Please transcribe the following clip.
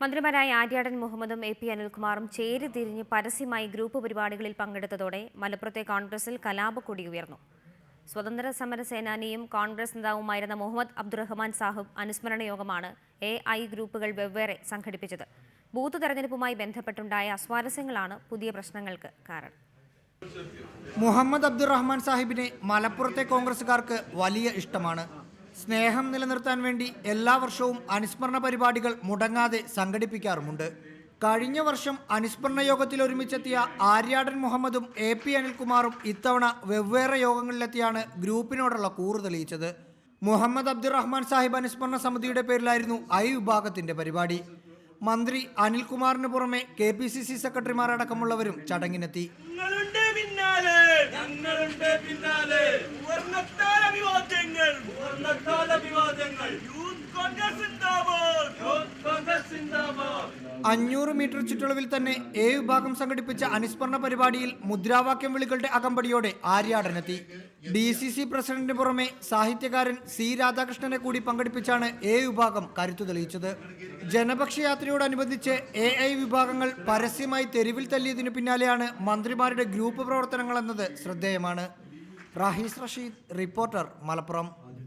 മന്ത്രിമാരായ ആര്യാടൻ മുഹമ്മദും A P അനിൽകുമാറും ചേരിതിരിഞ്ഞ് പരസ്യമായി ഗ്രൂപ്പ് പരിപാടികളിൽ പങ്കെടുത്തതോടെ മലപ്പുറത്തെ കോൺഗ്രസിൽ കലാപക്കൊടി ഉയർന്നു. സ്വതന്ത്ര സമര സേനാനിയും കോൺഗ്രസ് നേതാവുമായിരുന്ന മുഹമ്മദ് അബ്ദുറഹ്മാൻ സാഹിബ് അനുസ്മരണ യോഗമാണ് AI ഗ്രൂപ്പുകൾ വെവ്വേറെ സംഘടിപ്പിച്ചത്. ബൂത്ത് തെരഞ്ഞെടുപ്പുമായി ബന്ധപ്പെട്ടുണ്ടായ അസ്വാരസ്യങ്ങളാണ് പുതിയ പ്രശ്നങ്ങൾക്ക് കാരണം. മുഹമ്മദ് അബ്ദുറഹ്മാൻ സാഹിബിനെ മലപ്പുറത്തെ കോൺഗ്രസുകാർക്ക് വലിയ ഇഷ്ടമാണ്. സ്നേഹം നിലനിർത്താൻ വേണ്ടി എല്ലാ വർഷവും അനുസ്മരണ പരിപാടികൾ മുടങ്ങാതെ സംഘടിപ്പിക്കാറുമുണ്ട്. കഴിഞ്ഞ വർഷം അനുസ്മരണ യോഗത്തിൽ ഒരുമിച്ചെത്തിയ ആര്യാടൻ മുഹമ്മദും AP അനിൽകുമാറും ഇത്തവണ വെവ്വേറെ യോഗങ്ങളിലെത്തിയാണ് ഗ്രൂപ്പിനോടുള്ള കൂറ് തെളിയിച്ചത്. മുഹമ്മദ് അബ്ദുറഹ്മാൻ സാഹിബ് അനുസ്മരണ സമിതിയുടെ പേരിലായിരുന്നു I വിഭാഗത്തിന്റെ പരിപാടി. മന്ത്രി അനിൽകുമാറിന് പുറമെ KPCC സെക്രട്ടറിമാർ അടക്കമുള്ളവരും ചടങ്ങിനെത്തി. അഞ്ഞൂറ് മീറ്റർ ചുറ്റളവിൽ തന്നെ A വിഭാഗം സംഘടിപ്പിച്ച അനുസ്മരണ പരിപാടിയിൽ മുദ്രാവാക്യം വിളികളുടെ അകമ്പടിയോടെ ആര്യാടനെത്തി. DCC പ്രസിഡന്റിന് പുറമെ സാഹിത്യകാരൻ C രാധാകൃഷ്ണനെ കൂടി പങ്കെടുപ്പിച്ചാണ് A വിഭാഗം കരുത്തു തെളിയിച്ചത്. ജനപക്ഷയാത്രയോടനുബന്ധിച്ച് AI വിഭാഗങ്ങൾ പരസ്യമായി തെരുവിൽ തല്ലിയതിനു പിന്നാലെയാണ് മന്ത്രിമാരുടെ ഗ്രൂപ്പ് പ്രവർത്തനങ്ങൾ എന്നത് ശ്രദ്ധേയമാണ്. റാഹിസ് റഷീദ്, റിപ്പോർട്ടർ, മലപ്പുറം.